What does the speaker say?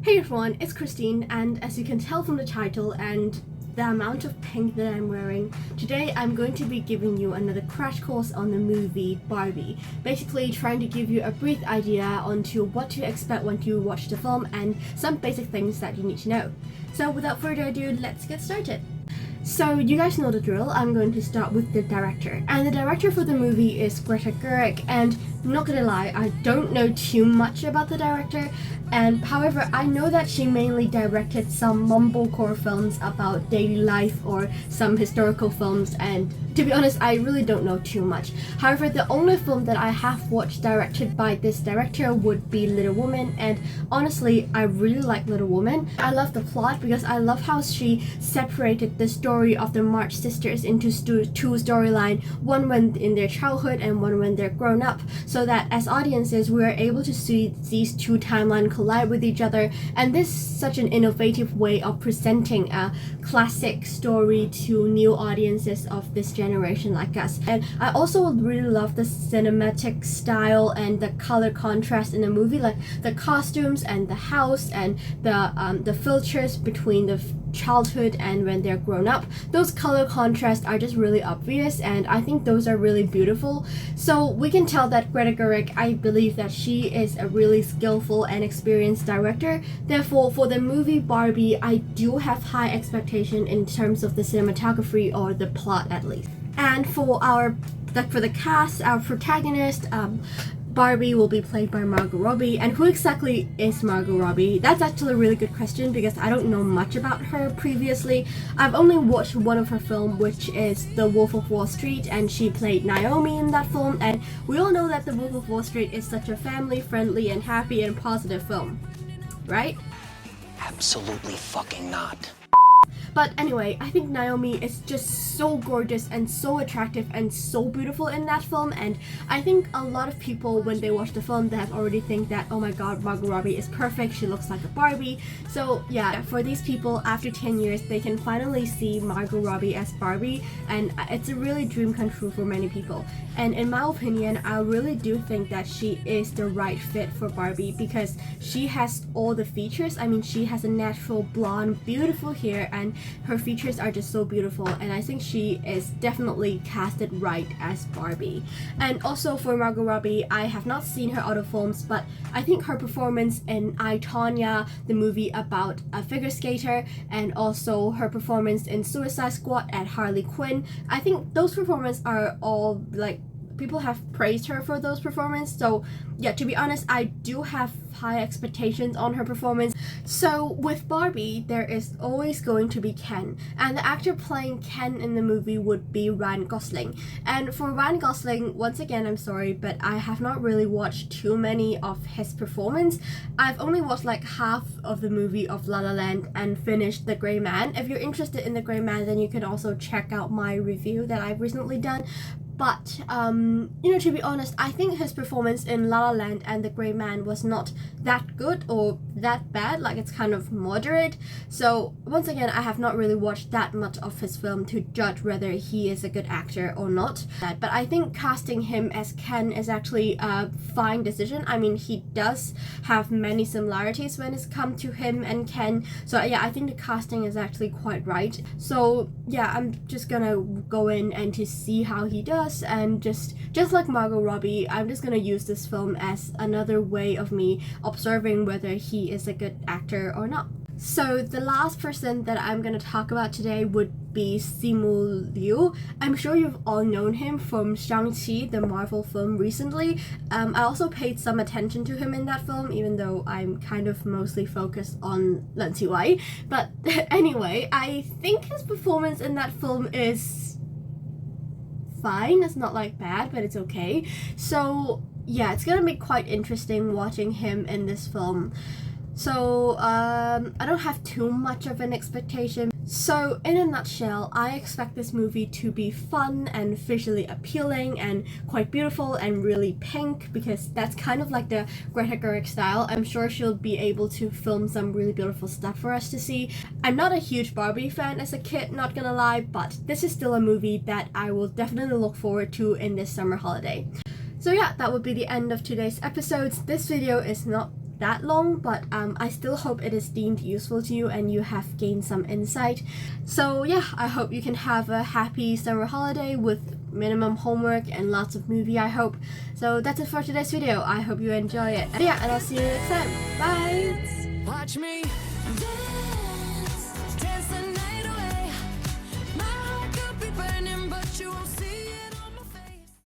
Hey everyone, it's Christine, and as you can tell from the title and the amount of pink that I'm wearing, today I'm going to be giving you another crash course on the movie Barbie. Basically trying to give you a brief idea onto what to expect when you watch the film and some basic things that you need to know. So without further ado, let's get started. So you guys know the drill. I'm going to start with the director. And the director for the movie is Greta Gerwig, and not gonna lie, I don't know too much about the director, and however I know that she mainly directed some mumblecore films about daily life or some historical films, and to be honest I really don't know too much. However, the only film that I have watched directed by this director would be Little Woman, and honestly I really like Little Woman. I love the plot because I love how she separated the story of the March sisters into two storylines, one when in their childhood and one when they're grown up, so that as audiences we are able to see these two timelines collide with each other, and this is such an innovative way of presenting a classic story to new audiences of this generation like us. And I also really love the cinematic style and the color contrast in the movie, like the costumes and the house and the filters between the childhood and when they're grown up. Those color contrasts are just really obvious, and I think those are really beautiful. So we can tell that Greta Gerwig, I believe that she is a really skillful and experienced director. Therefore, for the movie Barbie, I do have high expectation in terms of the cinematography or the plot at least. And for the cast, our protagonist, Barbie will be played by Margot Robbie. And who exactly is Margot Robbie? That's actually a really good question because I don't know much about her previously. I've only watched one of her films, which is The Wolf of Wall Street, and she played Naomi in that film, and we all know that The Wolf of Wall Street is such a family-friendly and happy and positive film, right? Absolutely fucking not. But anyway, I think Naomi is just so gorgeous and so attractive and so beautiful in that film, and I think a lot of people when they watch the film they have already think that, oh my god, Margot Robbie is perfect, she looks like a Barbie. So yeah, for these people after 10 years they can finally see Margot Robbie as Barbie, and it's a really dream come true for many people. And in my opinion, I really do think that she is the right fit for Barbie because she has all the features. I mean, she has a natural blonde, beautiful hair, and her features are just so beautiful, and I think she is definitely casted right as Barbie. And also for Margot Robbie, I have not seen her other films, but I think her performance in I, Tonya, the movie about a figure skater, and also her performance in Suicide Squad at Harley Quinn, I think those performances are all like, people have praised her for those performances. So yeah, to be honest, I do have high expectations on her performance. So with Barbie, there is always going to be Ken, and the actor playing Ken in the movie would be Ryan Gosling. And for Ryan Gosling, once again, I'm sorry, but I have not really watched too many of his performance. I've only watched like half of the movie of La La Land and finished The Gray Man. If you're interested in The Gray Man, then you can also check out my review that I've recently done. But, to be honest, I think his performance in La La Land and The Gray Man was not that good or that bad, like it's kind of moderate. So, once again, I have not really watched that much of his film to judge whether he is a good actor or not. But I think casting him as Ken is actually a fine decision. I mean, he does have many similarities when it's come to him and Ken. So, yeah, I think the casting is actually quite right. So, yeah, I'm just gonna go in and to see how he does. And just like Margot Robbie, I'm just gonna use this film as another way of me observing whether he is a good actor or not. So the last person that I'm gonna talk about today would be Simu Liu. I'm sure you've all known him from Shang-Chi, the Marvel film recently. I also paid some attention to him in that film, even though I'm kind of mostly focused on Len Wai. But anyway, I think his performance in that film is fine. It's not like bad, but it's okay. So yeah, it's gonna be quite interesting watching him in this film. So I don't have too much of an expectation. So in a nutshell, I expect this movie to be fun and visually appealing and quite beautiful and really pink, because that's kind of like the Greta Gerwig style. I'm sure she'll be able to film some really beautiful stuff for us to see. I'm not a huge Barbie fan as a kid, not gonna lie, but this is still a movie that I will definitely look forward to in this summer holiday. So yeah, that would be the end of today's episodes. This video is not that long, but I still hope it is deemed useful to you and you have gained some insight. So yeah, I hope you can have a happy summer holiday with minimum homework and lots of movie, I hope. So that's it for today's video. I hope you enjoy it. And yeah, and I'll see you next time. Bye! Watch me